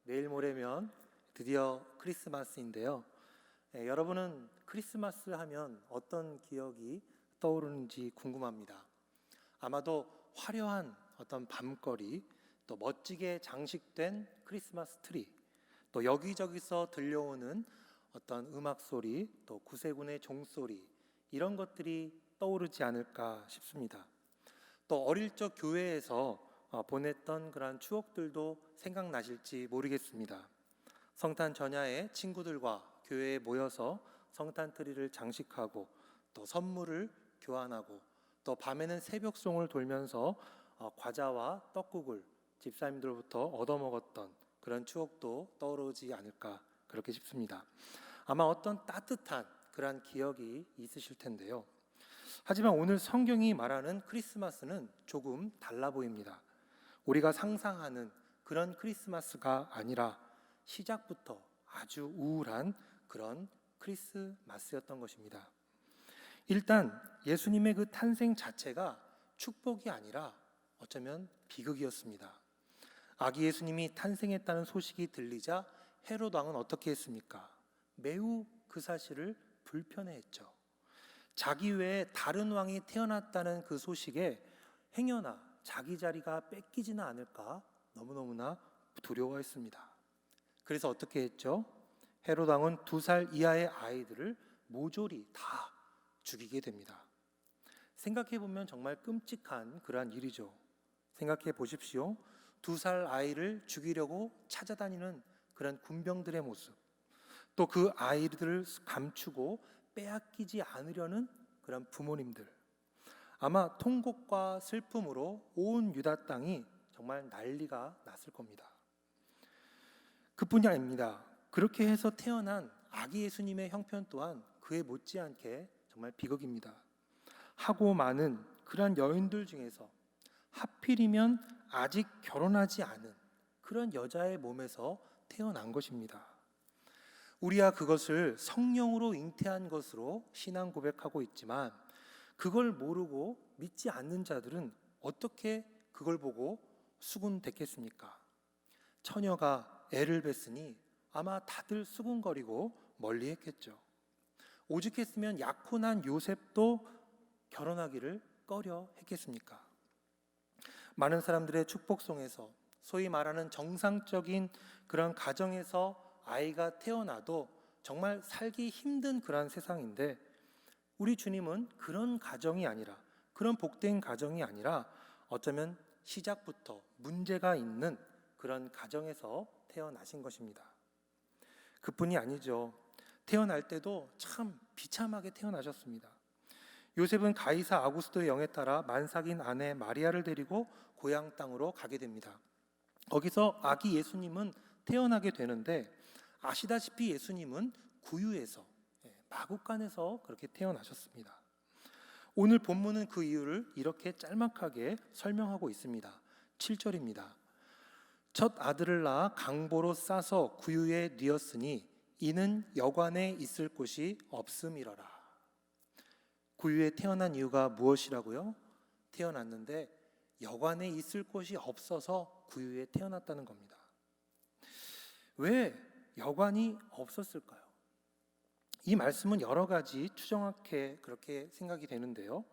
내일 모레면 드디어 크리스마스인데요. 여러분은 크리스마스 하면 어떤 기억이 떠오르는지 궁금합니다. 아마도 화려한 어떤 밤거리, 또 멋지게 장식된 크리스마스 트리, 또 여기저기서 들려오는 어떤 음악 소리, 또 구세군의 종소리, 이런 것들이 떠오르지 않을까 싶습니다. 또 어릴 적 교회에서 보냈던 그런 추억들도 생각나실지 모르겠습니다. 성탄 전야에 친구들과 교회에 모여서 성탄 트리를 장식하고 또 선물을 교환하고 또 밤에는 새벽송을 돌면서 과자와 떡국을 집사님들로부터 얻어먹었던 그런 추억도 떠오르지 않을까 그렇게 싶습니다. 아마 어떤 따뜻한 그런 기억이 있으실 텐데요. 하지만 오늘 성경이 말하는 크리스마스는 조금 달라 보입니다. 우리가 상상하는 그런 크리스마스가 아니라 시작부터 아주 우울한 그런 크리스마스였던 것입니다. 일단 예수님의 그 탄생 자체가 축복이 아니라 어쩌면 비극이었습니다. 아기 예수님이 탄생했다는 소식이 들리자 헤롯 왕은 어떻게 했습니까? 매우 그 사실을 불편해했죠. 자기 외에 다른 왕이 태어났다는 그 소식에 행여나 자기 자리가 뺏기지는 않을까 너무너무나 두려워했습니다. 그래서 어떻게 했죠? 헤롯 왕은 2살 이하의 아이들을 모조리 다 죽이게 됩니다. 생각해 보면 정말 끔찍한 그러한 일이죠. 생각해 보십시오. 2살 아이를 죽이려고 찾아다니는 그런 군병들의 모습, 또 그 아이들을 감추고 빼앗기지 않으려는 그런 부모님들, 아마 통곡과 슬픔으로 온 유다 땅이 정말 난리가 났을 겁니다. 그뿐이 아닙니다. 그렇게 해서 태어난 아기 예수님의 형편 또한 그에 못지않게 정말 비극입니다. 하고 많은 그러한 여인들 중에서 하필이면 아직 결혼하지 않은 그런 여자의 몸에서 태어난 것입니다. 우리야 그것을 성령으로 잉태한 것으로 신앙 고백하고 있지만 그걸 모르고 믿지 않는 자들은 어떻게 그걸 보고 수군댔겠습니까? 처녀가 애를 뱄으니 아마 다들 수군거리고 멀리했겠죠. 오죽했으면 약혼한 요셉도 결혼하기를 꺼려 했겠습니까? 많은 사람들의 축복송에서 소위 말하는 정상적인 그런 가정에서 아이가 태어나도 정말 살기 힘든 그런 세상인데 우리 주님은 그런 가정이 아니라, 그런 복된 가정이 아니라 어쩌면 시작부터 문제가 있는 그런 가정에서 태어나신 것입니다. 그뿐이 아니죠. 태어날 때도 참 비참하게 태어나셨습니다. 요셉은 가이사 아구스토의 영에 따라 만삭인 아내 마리아를 데리고 고향 땅으로 가게 됩니다. 거기서 아기 예수님은 태어나게 되는데 아시다시피 예수님은 구유에서, 마구간에서 그렇게 태어나셨습니다. 오늘 본문은 그 이유를 이렇게 짤막하게 설명하고 있습니다. 7절입니다. 첫 아들을 낳아 강보로 싸서 구유에 뉘었으니 이는 여관에 있을 곳이 없음이러라. 구유에 태어난 이유가 무엇이라고요? 태어났는데 여관에 있을 곳이 없어서 구유에 태어났다는 겁니다. 왜 여관이 없었을까요? 이 말씀은 여러 가지 추정하게 그렇게 생각이 되는데요.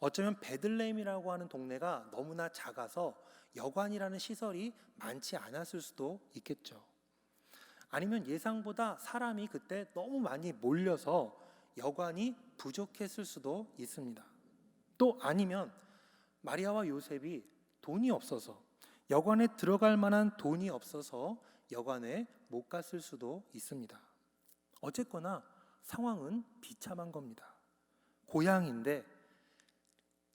어쩌면 베들레헴이라고 하는 동네가 너무나 작아서 여관이라는 시설이 많지 않았을 수도 있겠죠. 아니면 예상보다 사람이 그때 너무 많이 몰려서 여관이 부족했을 수도 있습니다. 또 아니면 마리아와 요셉이 돈이 없어서, 여관에 들어갈 만한 돈이 없어서 여관에 못 갔을 수도 있습니다. 어쨌거나 상황은 비참한 겁니다. 고향인데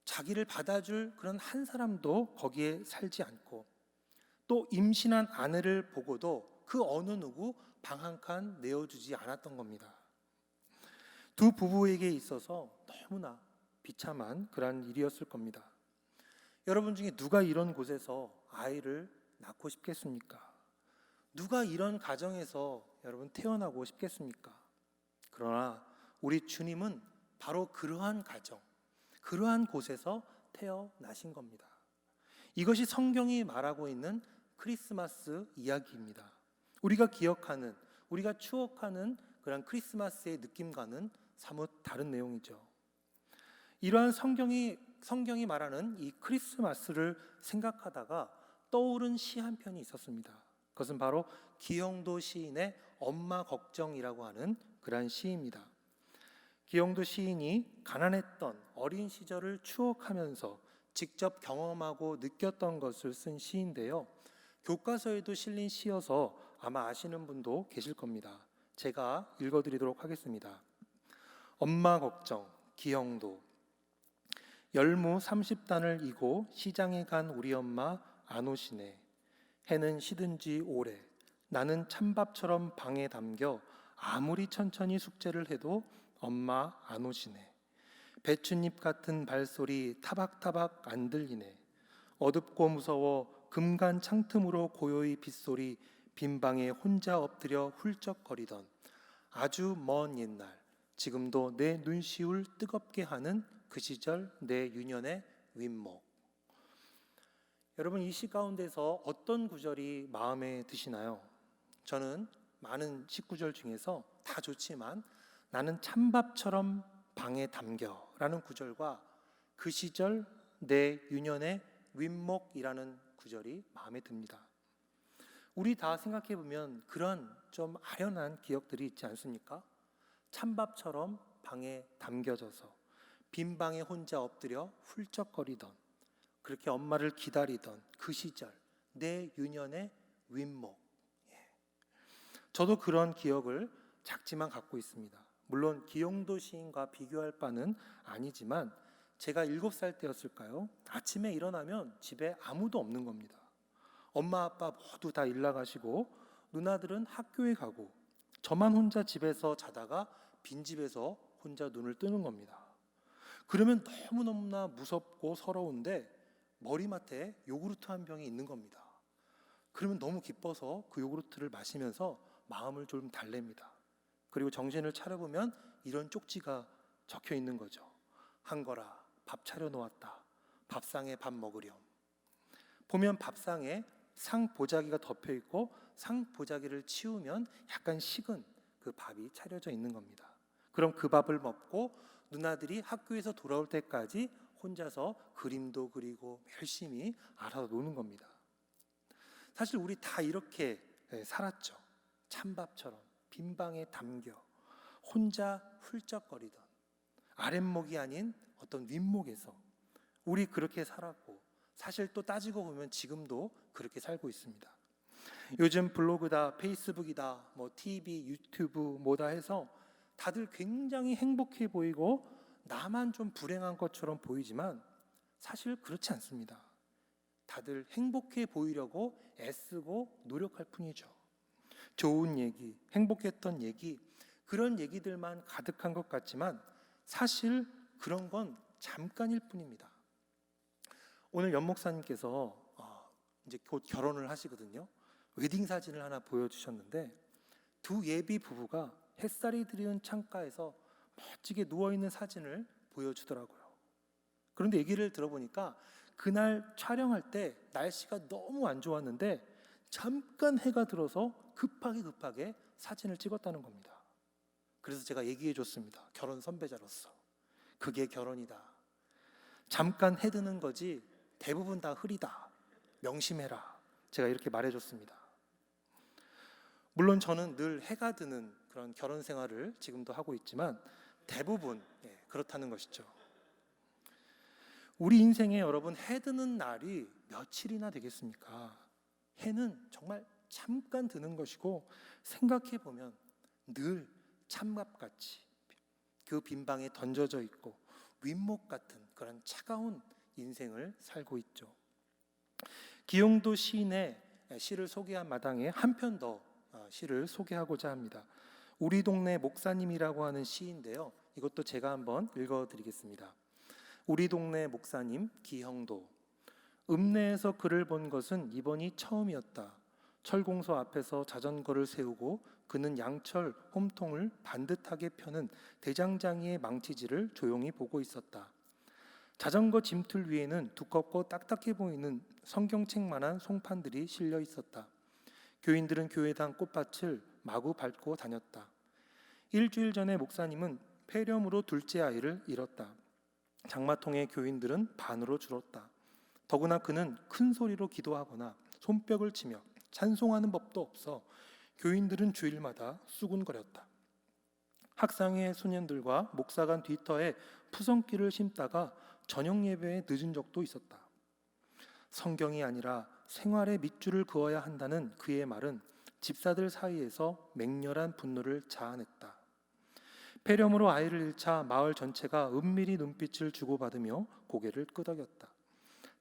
자기를 받아줄 그런 한 사람도 거기에 살지 않고, 또 임신한 아내를 보고도 그 어느 누구 방 한 칸 내어주지 않았던 겁니다. 두 부부에게 있어서 너무나 비참한 그런 일이었을 겁니다. 여러분 중에 누가 이런 곳에서 아이를 낳고 싶겠습니까? 누가 이런 가정에서 여러분 태어나고 싶겠습니까? 그러나 우리 주님은 바로 그러한 가정, 그러한 곳에서 태어나신 겁니다. 이것이 성경이 말하고 있는 크리스마스 이야기입니다. 우리가 기억하는, 우리가 추억하는 그런 크리스마스의 느낌과는 사뭇 다른 내용이죠. 이러한 성경이 말하는 이 크리스마스를 생각하다가 떠오른 시 한 편이 있었습니다. 그것은 바로 기영도 시인의 엄마 걱정이라고 하는 그러한 시입니다. 기영도 시인이 가난했던 어린 시절을 추억하면서 직접 경험하고 느꼈던 것을 쓴 시인데요. 교과서에도 실린 시여서 아마 아시는 분도 계실 겁니다. 제가 읽어드리도록 하겠습니다. 엄마 걱정, 기영도. 열무 30단을 이고 시장에 간 우리 엄마 안 오시네. 해는 시든 지 오래. 나는 찬밥처럼 방에 담겨 아무리 천천히 숙제를 해도 엄마 안 오시네. 배춧잎 같은 발소리 타박타박 안 들리네. 어둡고 무서워 금간 창틈으로 고요히 빗소리 빈 방에 혼자 엎드려 훌쩍거리던 아주 먼 옛날, 지금도 내 눈시울 뜨겁게 하는 그 시절 내 유년의 윗목. 여러분, 이 시 가운데서 어떤 구절이 마음에 드시나요? 저는 많은 19절 중에서 다 좋지만 나는 찬밥처럼 방에 담겨 라는 구절과 그 시절 내 유년의 윗목이라는 구절이 마음에 듭니다. 우리 다 생각해 보면 그런 좀 아련한 기억들이 있지 않습니까? 찬밥처럼 방에 담겨져서 빈 방에 혼자 엎드려 훌쩍거리던, 그렇게 엄마를 기다리던 그 시절 내 유년의 윗목. 저도 그런 기억을 작지만 갖고 있습니다. 물론 기영도 시인과 비교할 바는 아니지만 제가 7살 때였을까요? 아침에 일어나면 집에 아무도 없는 겁니다. 엄마 아빠 모두 다 일 나가시고 누나들은 학교에 가고 저만 혼자 집에서 자다가 빈집에서 혼자 눈을 뜨는 겁니다. 그러면 너무너무나 무섭고 서러운데 머리맡에 요구르트 한 병이 있는 겁니다. 그러면 너무 기뻐서 그 요구르트를 마시면서 마음을 좀 달랩니다. 그리고 정신을 차려보면 이런 쪽지가 적혀 있는 거죠. 한거라, 밥 차려 놓았다. 밥상에 밥 먹으렴. 보면 밥상에 상 보자기가 덮여 있고 상 보자기를 치우면 약간 식은 그 밥이 차려져 있는 겁니다. 그럼 그 밥을 먹고 누나들이 학교에서 돌아올 때까지 혼자서 그림도 그리고 열심히 알아서 노는 겁니다. 사실 우리 다 이렇게 살았죠. 찬밥처럼 빈 방에 담겨 혼자 훌쩍거리던 아랫목이 아닌 어떤 윗목에서 우리 그렇게 살았고, 사실 또 따지고 보면 지금도 그렇게 살고 있습니다. 요즘 블로그다, 페이스북이다, TV, 유튜브 뭐다 해서 다들 굉장히 행복해 보이고 나만 좀 불행한 것처럼 보이지만 사실 그렇지 않습니다. 다들 행복해 보이려고 애쓰고 노력할 뿐이죠. 좋은 얘기, 행복했던 얘기, 그런 얘기들만 가득한 것 같지만 사실 그런 건 잠깐일 뿐입니다. 오늘 연 목사님께서 이제 곧 결혼을 하시거든요. 웨딩 사진을 하나 보여주셨는데 두 예비 부부가 햇살이 드리운 창가에서 멋지게 누워있는 사진을 보여주더라고요. 그런데 얘기를 들어보니까 그날 촬영할 때 날씨가 너무 안 좋았는데 잠깐 해가 들어서 급하게 사진을 찍었다는 겁니다. 그래서 제가 얘기해 줬습니다. 결혼 선배자로서. 그게 결혼이다. 잠깐 해 드는 거지 대부분 다 흐리다. 명심해라. 제가 이렇게 말해줬습니다. 물론 저는 늘 해가 드는 그런 결혼 생활을 지금도 하고 있지만 대부분 그렇다는 것이죠. 우리 인생에 여러분 해 드는 날이 며칠이나 되겠습니까? 해는 정말 잠깐 드는 것이고 생각해 보면 늘 찬밥같이 그 빈방에 던져져 있고 윗목 같은 그런 차가운 인생을 살고 있죠. 기영도 시인의 시를 소개한 마당에 한 편 더 시를 소개하고자 합니다. 우리 동네 목사님이라고 하는 시인데요. 이것도 제가 한번 읽어드리겠습니다. 우리 동네 목사님 기형도. 읍내에서 그를 본 것은 이번이 처음이었다. 철공소 앞에서 자전거를 세우고 그는 양철 홈통을 반듯하게 펴는 대장장이의 망치질을 조용히 보고 있었다. 자전거 짐틀 위에는 두껍고 딱딱해 보이는 성경책만한 송판들이 실려 있었다. 교인들은 교회당 꽃밭을 마구 밟고 다녔다. 일주일 전에 목사님은 폐렴으로 둘째 아이를 잃었다. 장마통의 교인들은 반으로 줄었다. 더구나 그는 큰 소리로 기도하거나 손뼉을 치며 찬송하는 법도 없어 교인들은 주일마다 수군거렸다. 학상의 소년들과 목사관 뒤터에 푸성기를 심다가 저녁 예배에 늦은 적도 있었다. 성경이 아니라 생활의 밑줄을 그어야 한다는 그의 말은 집사들 사이에서 맹렬한 분노를 자아냈다. 폐렴으로 아이를 잃자 마을 전체가 은밀히 눈빛을 주고받으며 고개를 끄덕였다.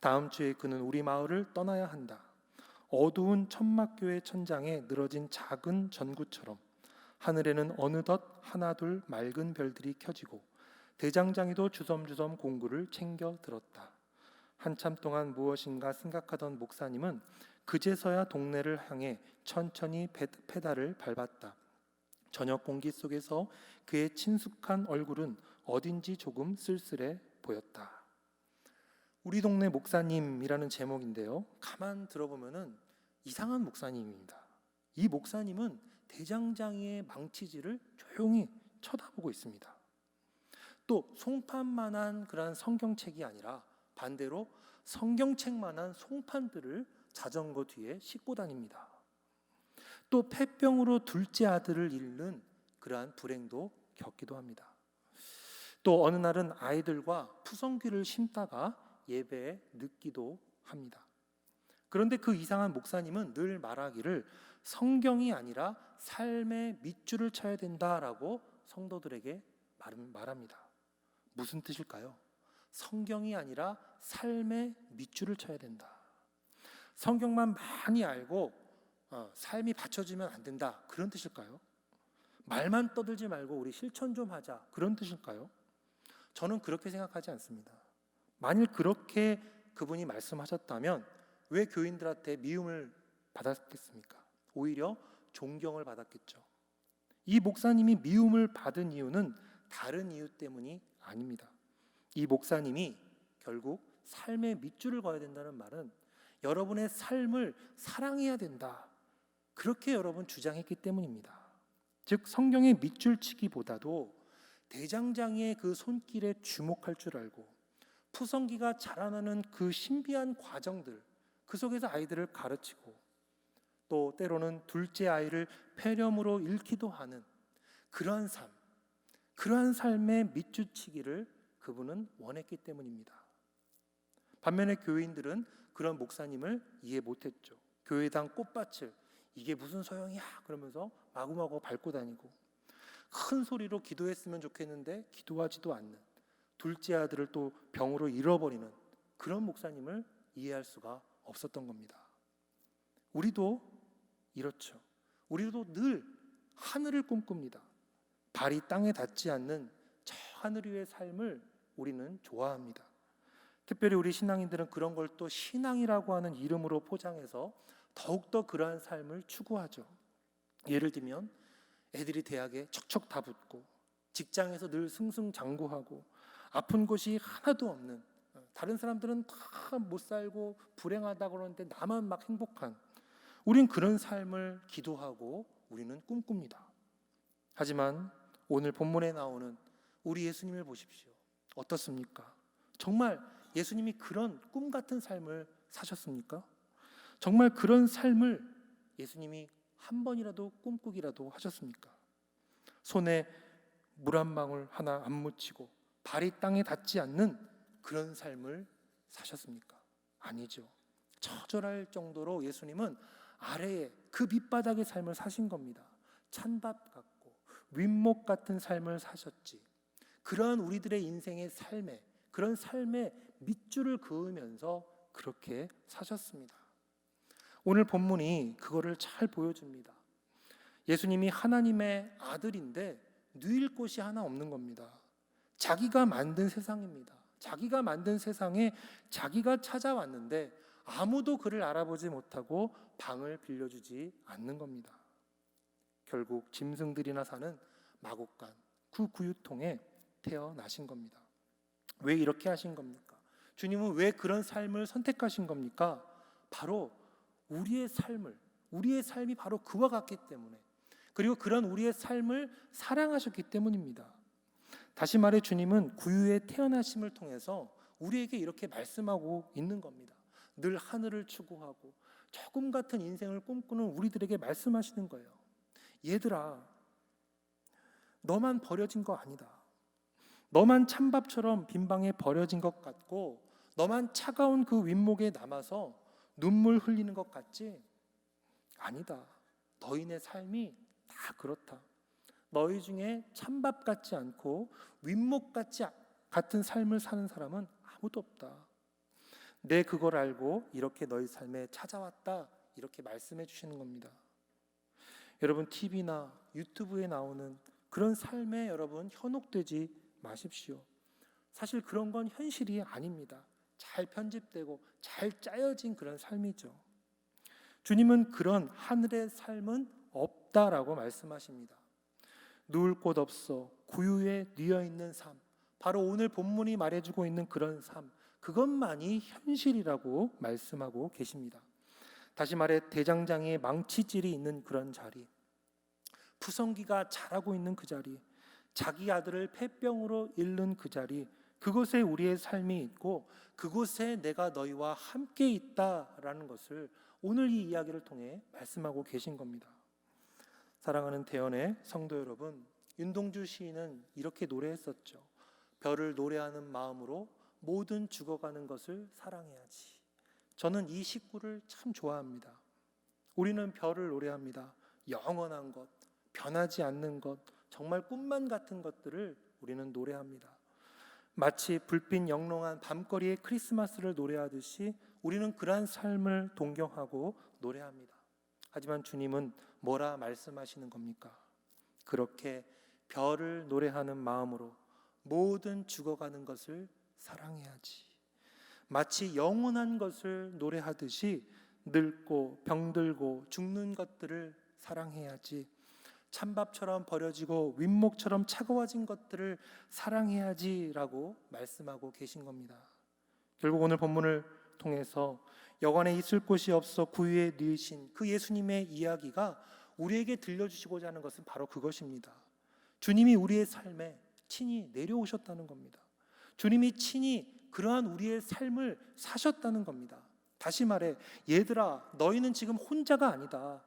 다음 주에 그는 우리 마을을 떠나야 한다. 어두운 천막교회 천장에 늘어진 작은 전구처럼 하늘에는 어느덧 하나둘 맑은 별들이 켜지고 대장장이도 주섬주섬 공구를 챙겨 들었다. 한참 동안 무엇인가 생각하던 목사님은 그제서야 동네를 향해 천천히 페달을 밟았다. 저녁 공기 속에서 그의 친숙한 얼굴은 어딘지 조금 쓸쓸해 보였다. 우리 동네 목사님이라는 제목인데요, 가만 들어보면은 이상한 목사님입니다. 이 목사님은 대장장이의 망치질을 조용히 쳐다보고 있습니다. 또 송판만한 그런 성경책이 아니라 반대로 성경책만한 송판들을 자전거 뒤에 싣고 다닙니다. 또 폐병으로 둘째 아들을 잃는 그러한 불행도 겪기도 합니다. 또 어느 날은 아이들과 푸성귀를 심다가 예배에 늦기도 합니다. 그런데 그 이상한 목사님은 늘 말하기를 성경이 아니라 삶의 밑줄을 쳐야 된다라고 성도들에게 말합니다. 무슨 뜻일까요? 성경이 아니라 삶의 밑줄을 쳐야 된다. 성경만 많이 알고 삶이 받쳐지면 안 된다, 그런 뜻일까요? 말만 떠들지 말고 우리 실천 좀 하자, 그런 뜻일까요? 저는 그렇게 생각하지 않습니다. 만일 그렇게 그분이 말씀하셨다면 왜 교인들한테 미움을 받았겠습니까? 오히려 존경을 받았겠죠. 이 목사님이 미움을 받은 이유는 다른 이유 때문이 아닙니다. 이 목사님이 결국 삶의 밑줄을 그어야 된다는 말은 여러분의 삶을 사랑해야 된다, 그렇게 여러분 주장했기 때문입니다. 즉 성경의 밑줄치기보다도 대장장이의 그 손길에 주목할 줄 알고 푸성기가 자라나는 그 신비한 과정들, 그 속에서 아이들을 가르치고 또 때로는 둘째 아이를 폐렴으로 잃기도 하는 그러한 삶, 그러한 삶의 밑줄치기를 그분은 원했기 때문입니다. 반면에 교인들은 그런 목사님을 이해 못했죠. 교회당 꽃밭을 이게 무슨 소용이야 그러면서 마구마구 밟고 다니고 큰 소리로 기도했으면 좋겠는데 기도하지도 않는, 둘째 아들을 또 병으로 잃어버리는 그런 목사님을 이해할 수가 없었던 겁니다. 우리도 이렇죠. 우리도 늘 하늘을 꿈꿉니다. 발이 땅에 닿지 않는 저 하늘 위의 삶을 우리는 좋아합니다. 특별히 우리 신앙인들은 그런 걸 또 신앙이라고 하는 이름으로 포장해서 더욱더 그러한 삶을 추구하죠. 예를 들면 애들이 대학에 척척 다 붙고 직장에서 늘 승승장구하고 아픈 곳이 하나도 없는, 다른 사람들은 다 못 살고 불행하다고 그러는데 나만 막 행복한, 우린 그런 삶을 기도하고 우리는 꿈꿉니다. 하지만 오늘 본문에 나오는 우리 예수님을 보십시오. 어떻습니까? 정말 예수님이 그런 꿈 같은 삶을 사셨습니까? 정말 그런 삶을 예수님이 한 번이라도 꿈꾸기라도 하셨습니까? 손에 물 한 방울 하나 안 묻히고 발이 땅에 닿지 않는 그런 삶을 사셨습니까? 아니죠. 처절할 정도로 예수님은 아래에 그 밑바닥의 삶을 사신 겁니다. 찬밥 같고 윗목 같은 삶을 사셨지. 그러한 우리들의 인생의 삶에, 그런 삶의 밑줄을 그으면서 그렇게 사셨습니다. 오늘 본문이 그거를 잘 보여줍니다. 예수님이 하나님의 아들인데 누일 곳이 하나 없는 겁니다. 자기가 만든 세상입니다. 자기가 만든 세상에 자기가 찾아왔는데 아무도 그를 알아보지 못하고 방을 빌려주지 않는 겁니다. 결국 짐승들이나 사는 마곡간, 그 구유통에 태어나신 겁니다. 왜 이렇게 하신 겁니까? 주님은 왜 그런 삶을 선택하신 겁니까? 바로 우리의 삶을, 우리의 삶이 바로 그와 같기 때문에, 그리고 그런 우리의 삶을 사랑하셨기 때문입니다. 다시 말해 주님은 구유의 태어나심을 통해서 우리에게 이렇게 말씀하고 있는 겁니다. 늘 하늘을 추구하고 조금 같은 인생을 꿈꾸는 우리들에게 말씀하시는 거예요. 얘들아, 너만 버려진 거 아니다. 너만 찬밥처럼 빈방에 버려진 것 같고 너만 차가운 그 윗목에 남아서 눈물 흘리는 것 같지? 아니다. 너희네 삶이 다 그렇다. 너희 중에 찬밥 같지 않고 윗목 같은 삶을 사는 사람은 아무도 없다. 내 그걸 알고 이렇게 너희 삶에 찾아왔다. 이렇게 말씀해 주시는 겁니다. 여러분, TV나 유튜브에 나오는 그런 삶에 여러분 현혹되지 마십시오. 사실 그런 건 현실이 아닙니다. 잘 편집되고 잘 짜여진 그런 삶이죠. 주님은 그런 하늘의 삶은 없다라고 말씀하십니다. 누울 곳 없어 구유에 뉘어있는 삶, 바로 오늘 본문이 말해주고 있는 그런 삶, 그것만이 현실이라고 말씀하고 계십니다. 다시 말해 대장장이의 망치질이 있는 그런 자리, 푸성기가 자라고 있는 그 자리, 자기 아들을 폐병으로 잃는 그 자리, 그곳에 우리의 삶이 있고 그곳에 내가 너희와 함께 있다라는 것을 오늘 이 이야기를 통해 말씀하고 계신 겁니다. 사랑하는 대연의 성도 여러분, 윤동주 시인은 이렇게 노래했었죠. 별을 노래하는 마음으로 모든 죽어가는 것을 사랑해야지. 저는 이 식구를 참 좋아합니다. 우리는 별을 노래합니다. 영원한 것, 변하지 않는 것, 정말 꿈만 같은 것들을 우리는 노래합니다. 마치 불빛 영롱한 밤거리의 크리스마스를 노래하듯이 우리는 그러한 삶을 동경하고 노래합니다. 하지만 주님은 뭐라 말씀하시는 겁니까? 그렇게 별을 노래하는 마음으로 모든 죽어가는 것을 사랑해야지. 마치 영원한 것을 노래하듯이 늙고 병들고 죽는 것들을 사랑해야지. 찬밥처럼 버려지고 윗목처럼 차가워진 것들을 사랑해야지라고 말씀하고 계신 겁니다. 결국 오늘 본문을 통해서 여관에 있을 곳이 없어 구유에 누이신 그 예수님의 이야기가 우리에게 들려주시고자 하는 것은 바로 그것입니다. 주님이 우리의 삶에 친히 내려오셨다는 겁니다. 주님이 친히 그러한 우리의 삶을 사셨다는 겁니다. 다시 말해, 얘들아, 너희는 지금 혼자가 아니다.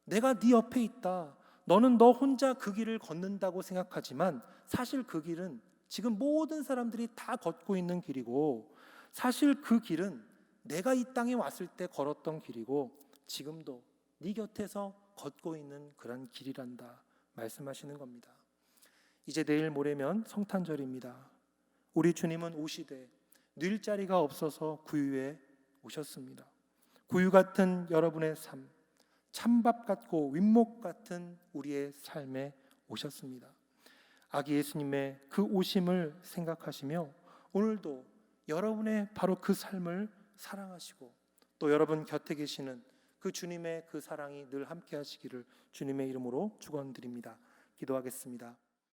내가 네 옆에 있다. 너는 너 혼자 그 길을 걷는다고 생각하지만 사실 그 길은 지금 모든 사람들이 다 걷고 있는 길이고, 사실 그 길은 내가 이 땅에 왔을 때 걸었던 길이고 지금도 네 곁에서 걷고 있는 그런 길이란다 말씀하시는 겁니다. 이제 내일 모레면 성탄절입니다. 우리 주님은 오시되 늘 자리가 없어서 구유에 오셨습니다. 구유 같은 여러분의 삶, 찬밥 같고 윗목 같은 우리의 삶에 오셨습니다. 아기 예수님의 그 오심을 생각하시며 오늘도 여러분의 바로 그 삶을 사랑하시고 또 여러분 곁에 계시는 그 주님의 그 사랑이 늘 함께 하시기를 주님의 이름으로 축원드립니다. 기도하겠습니다.